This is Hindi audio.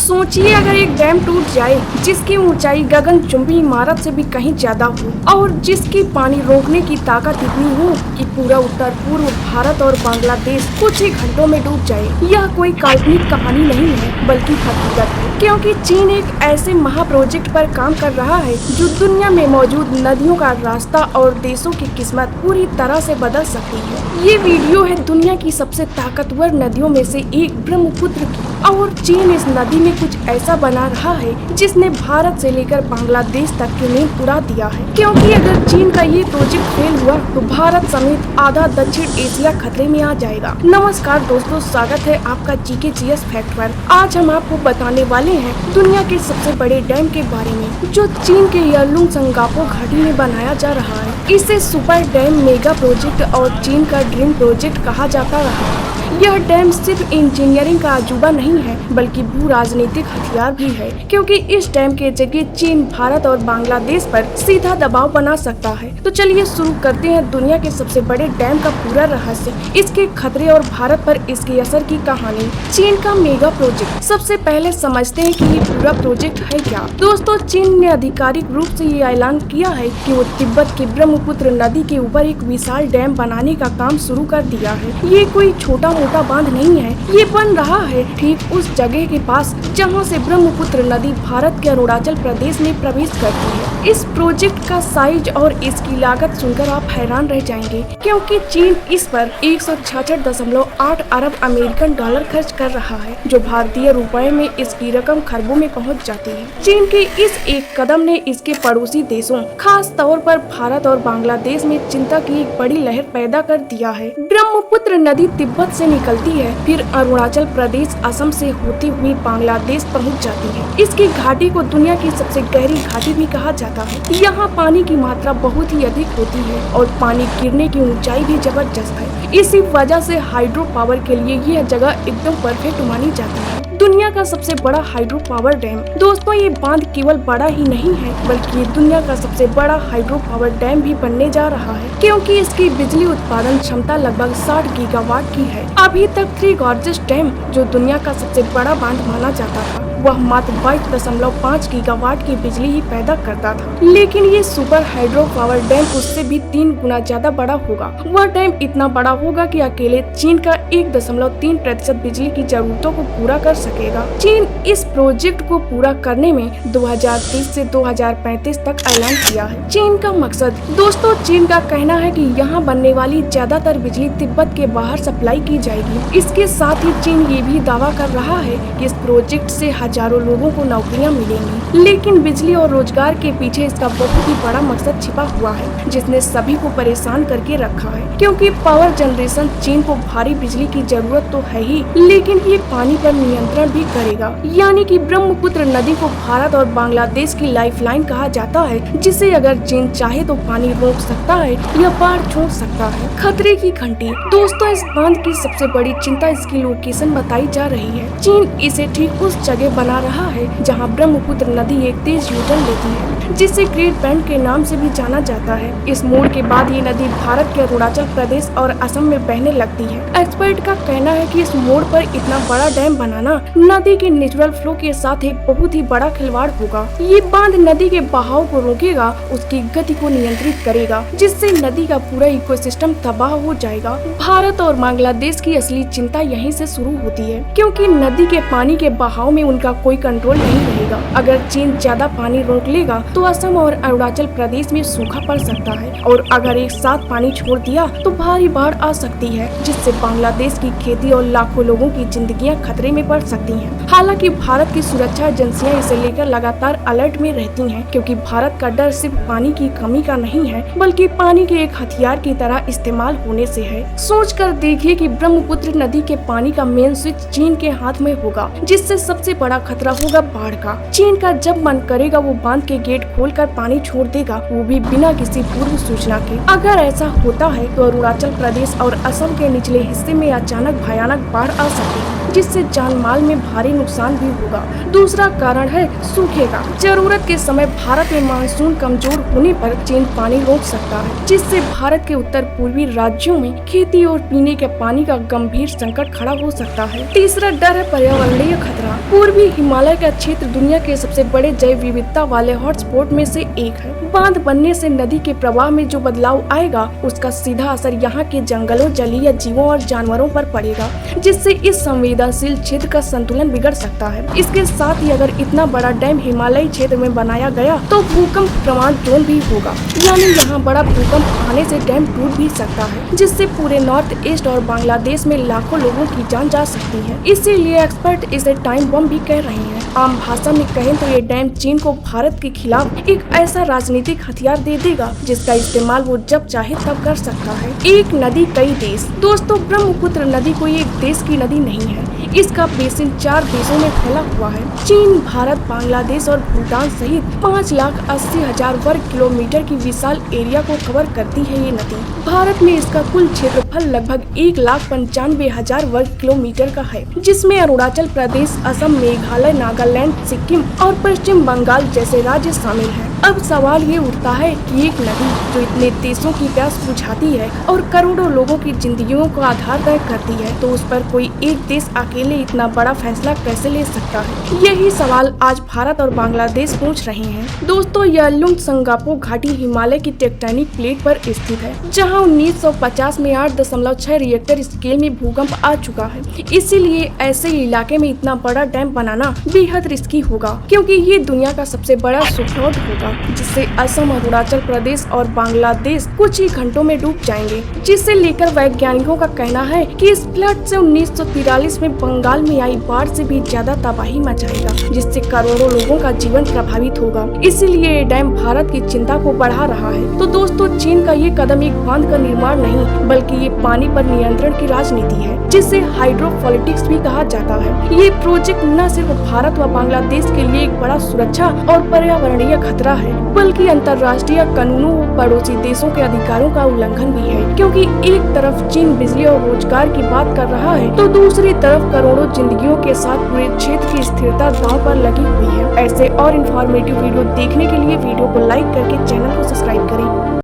सोचिए अगर एक डैम टूट जाए जिसकी ऊंचाई गगनचुंबी इमारत से भी कहीं ज्यादा हो और जिसकी पानी रोकने की ताकत इतनी हो कि पूरा उत्तर पूर्व भारत और बांग्लादेश कुछ ही घंटों में डूब जाए। यह कोई काल्पनिक कहानी नहीं है बल्कि हकीकत है, क्योंकि चीन एक ऐसे महा प्रोजेक्ट पर काम कर रहा है जो दुनिया में मौजूद नदियों का रास्ता और देशों की किस्मत पूरी तरह से बदल सकती है। ये वीडियो है दुनिया की सबसे ताकतवर नदियों में से एक ब्रह्मपुत्र की, और चीन इस नदी में कुछ ऐसा बना रहा है जिसने भारत से लेकर बांग्लादेश तक की नींव उड़ा दिया है। क्योंकि अगर चीन का ये प्रोजेक्ट फेल हुआ तो भारत समेत आधा दक्षिण एशिया खतरे में आ जाएगा। नमस्कार दोस्तों, स्वागत है आपका जीके जीएस फैक्ट पर। आज हम आपको बताने वाले हैं दुनिया के सबसे बड़े डैम के बारे में जो चीन के यारलुंग संगापो घाटी में बनाया जा रहा है। इसे सुपर डैम, मेगा प्रोजेक्ट और चीन का ड्रीम प्रोजेक्ट कहा जाता रहा है। यह डैम सिर्फ इंजीनियरिंग का अजूबा नहीं है बल्कि भू राजनीतिक हथियार भी है, क्योंकि इस डैम के जरिए चीन भारत और बांग्लादेश पर सीधा दबाव बना सकता है। तो चलिए शुरू करते हैं दुनिया के सबसे बड़े डैम का पूरा रहस्य, इसके खतरे और भारत पर इसके असर की कहानी। चीन का मेगा प्रोजेक्ट। सबसे पहले समझते हैं कि ये पूरा प्रोजेक्ट है क्या। दोस्तों, चीन ने आधिकारिक रूप से ये ऐलान किया है कि वो तिब्बत की ब्रह्मपुत्र नदी के ऊपर एक विशाल डैम बनाने का काम शुरू कर दिया है। ये कोई छोटा मोटा बांध नहीं है, ये बन रहा है ठीक उस जगह के पास जहां से ब्रह्मपुत्र नदी भारत के अरुणाचल प्रदेश में प्रवेश करती है। इस प्रोजेक्ट का साइज और इसकी लागत सुनकर आप हैरान रह जाएंगे, क्योंकि चीन इस पर 166.8 अरब अमेरिकन डॉलर खर्च कर रहा है, जो भारतीय रुपए में इसकी रकम खरबों में पहुंच जाती है। चीन के इस एक कदम ने इसके पड़ोसी देशों, खास तौर पर भारत और बांग्लादेश में चिंता की एक बड़ी लहर पैदा कर दिया है। ब्रह्मपुत्र नदी तिब्बत से निकलती है, फिर अरुणाचल प्रदेश, असम से होती हुई बांग्लादेश पहुंच जाती है। इसकी घाटी को दुनिया की सबसे गहरी घाटी भी कहा जाता है। यहाँ पानी की मात्रा बहुत ही अधिक होती है और पानी गिरने की ऊंचाई भी जबरदस्त है। इसी वजह से हाइड्रो पावर के लिए यह जगह एकदम परफेक्ट मानी जाती है। दुनिया का सबसे बड़ा हाइड्रो पावर डैम। दोस्तों, ये बांध केवल बड़ा ही नहीं है बल्कि ये दुनिया का सबसे बड़ा हाइड्रो पावर डैम भी बनने जा रहा है, क्योंकि इसकी बिजली उत्पादन क्षमता लगभग 60 गीगावाट की है। अभी तक थ्री गॉर्जेस डैम, जो दुनिया का सबसे बड़ा बांध माना जाता था, वह मात्र 22.5 गीगावाट की बिजली ही पैदा करता था। लेकिन ये सुपर हाइड्रो पावर डैम उससे भी 3 गुना ज्यादा बड़ा होगा। वह डैम इतना बड़ा होगा कि अकेले चीन का 1.3% बिजली की जरूरतों को पूरा कर सकेगा। चीन इस प्रोजेक्ट को पूरा करने में 2030 से 2035 तक ऐलान किया है। चीन का मकसद। दोस्तों, चीन का कहना है कि यहाँ बनने वाली ज्यादातर बिजली तिब्बत के बाहर सप्लाई की जाएगी। इसके साथ ही चीन ये भी दावा कर रहा है कि इस प्रोजेक्ट से हजारों लोगों को नौकरियां मिलेंगी। लेकिन बिजली और रोजगार के पीछे इसका बहुत ही बड़ा मकसद छिपा हुआ है, जिसने सभी को परेशान करके रखा है। क्योंकि पावर जनरेशन चीन को भारी बिजली की जरूरत तो है ही, लेकिन ये पानी पर नियंत्रण भी करेगा। यानी कि ब्रह्मपुत्र नदी को भारत और बांग्लादेश की लाइफलाइन कहा जाता है, जिसे अगर चीन चाहे तो पानी रोक सकता है या बाढ़ छोड़ सकता है। खतरे की घंटी। दोस्तों, इस बांध की सबसे बड़ी चिंता इसकी लोकेशन बताई जा रही है। चीन इसे ठीक उस जगह बना रहा है जहां ब्रह्मपुत्र नदी एक तेज यूटर्न लेती है, जिसे ग्रेट बैंड के नाम से भी जाना जाता है। इस मोड़ के बाद ये नदी भारत के अरुणाचल प्रदेश और असम में बहने लगती है। एक्सपर्ट का कहना है कि इस मोड़ पर इतना बड़ा डैम बनाना नदी के नेचुरल फ्लो के साथ एक बहुत ही बड़ा खिलवाड़ होगा। ये बांध नदी के बहाव को रोकेगा, उसकी गति को नियंत्रित करेगा, जिससे नदी का पूरा इकोसिस्टम तबाह हो जाएगा। भारत और बांग्लादेश की असली चिंता यहीं से शुरू होती है, क्योंकि नदी के पानी के बहाव में उनका कोई कंट्रोल नहीं रहेगा। अगर चीन ज्यादा पानी रोक लेगा तो असम और अरुणाचल प्रदेश में सूखा पड़ सकता है, और अगर एक साथ पानी छोड़ दिया तो भारी बाढ़ आ सकती है, जिससे बांग्लादेश की खेती और लाखों लोगों की जिंदगियां खतरे में पड़ सकती हैं। हालांकि भारत की सुरक्षा एजेंसियां इसे लेकर लगातार अलर्ट में रहती हैं, क्योंकि भारत का डर सिर्फ पानी की कमी का नहीं है बल्कि पानी के एक हथियार की तरह इस्तेमाल होने से है। सोच कर देखिए कि ब्रह्मपुत्र नदी के पानी का मेन स्विच चीन के हाथ में होगा, जिससे सबसे बड़ा खतरा होगा बाढ़ का। चीन का जब मन करेगा वो बांध के गेट खोलकर पानी छोड़ देगा, वो भी बिना किसी पूर्व सूचना के। अगर ऐसा होता है तो अरुणाचल प्रदेश और असम के निचले हिस्से में अचानक भयानक बाढ़ आ सकती है, जिससे जान माल में भारी नुकसान भी होगा। दूसरा कारण है सूखे का। जरूरत के समय भारत में मानसून कमजोर होने पर चीन पानी रोक सकता है, जिससे भारत के उत्तर पूर्वी राज्यों में खेती और पीने के पानी का गंभीर संकट खड़ा हो सकता है। तीसरा डर है पर्यावरणीय खतरा। पूर्वी हिमालय का क्षेत्र दुनिया के सबसे बड़े जैव विविधता वाले हॉटस्पॉट में से एक है। बांध बनने से नदी के प्रवाह में जो बदलाव आएगा, उसका सीधा असर यहाँ के जंगलों, जलीय जीवों और जानवरों पर पड़ेगा, जिससे इस संवेदनशील क्षेत्र का संतुलन बिगड़ सकता है। इसके साथ ही अगर इतना बड़ा डैम हिमालयी क्षेत्र में बनाया गया तो भूकंप प्रमाण जोन भी होगा, यानी यहाँ बड़ा भूकंप आने से डैम टूट भी सकता है, जिससे पूरे नॉर्थ ईस्ट और बांग्लादेश में लाखों लोगों की जान जा सकती है। इसीलिए एक्सपर्ट इसे टाइम बम भी कह रहे हैं। आम भाषा में कहें तो ये डैम चीन को भारत के खिलाफ एक ऐसा राजनीतिक हथियार दे देगा, जिसका इस्तेमाल वो जब चाहे तब कर सकता है। एक नदी कई देश। दोस्तों, ब्रह्मपुत्र नदी कोई एक देश की नदी नहीं है। इसका बेसिन 4 देशों में फैला हुआ है। चीन, भारत, बांग्लादेश और भूटान सहित 5,80,000 वर्ग किलोमीटर की विशाल एरिया को कवर करती है ये नदी। भारत में इसका कुल क्षेत्रफल लगभग 1,95,000 वर्ग किलोमीटर का है, जिसमें अरुणाचल प्रदेश, असम, मेघालय, नागालैंड, सिक्किम और पश्चिम बंगाल जैसे राज्य शामिल हैं। अब सवाल ये उठता है कि एक नदी जो इतने देशों की प्यास बुझाती है और करोड़ों लोगों की जिंदगियों का आधार तय करती है, तो उस पर कोई एक देश अकेले इतना बड़ा फैसला कैसे ले सकता है? यही सवाल आज भारत और बांग्लादेश पूछ रहे हैं। दोस्तों, यह लुंग संगापो घाटी हिमालय की टेक्टोनिक प्लेट पर स्थित है, जहां 1950 में 8.6 रिएक्टर स्केल में भूकंप आ चुका है। इसीलिए ऐसे इलाके में इतना बड़ा डैम बनाना बेहद रिस्की होगा, क्योंकि ये दुनिया का सबसे बड़ा सुखद होगा, जिससे असम, अरुणाचल प्रदेश और बांग्लादेश कुछ ही घंटों में डूब जाएंगे। जिसे लेकर वैज्ञानिकों का कहना है कि इस फ्लड से 1943 में बंगाल में आई बाढ़ से भी ज्यादा तबाही मचाएगा, जिससे करोड़ों लोगों का जीवन प्रभावित होगा। इसीलिए ये डैम भारत की चिंता को बढ़ा रहा है। तो दोस्तों, चीन का ये कदम एक बांध का निर्माण नहीं, बल्कि ये पानी पर नियंत्रण की राजनीति है, जिसे हाइड्रोपॉलिटिक्स भी कहा जाता है। ये प्रोजेक्ट न सिर्फ भारत व बांग्लादेश के लिए एक बड़ा सुरक्षा और पर्यावरणीय खतरा है, बल्कि अंतर्राष्ट्रीय कानूनों व पड़ोसी देशों के अधिकारों का उल्लंघन भी है। क्योंकि एक तरफ चीन बिजली और रोजगार की बात कर रहा है, तो दूसरी तरफ करोड़ों जिंदगियों के साथ पूरे क्षेत्र की स्थिरता दांव पर लगी हुई है। ऐसे और इन्फॉर्मेटिव वीडियो देखने के लिए वीडियो को लाइक करके चैनल को सब्सक्राइब करें।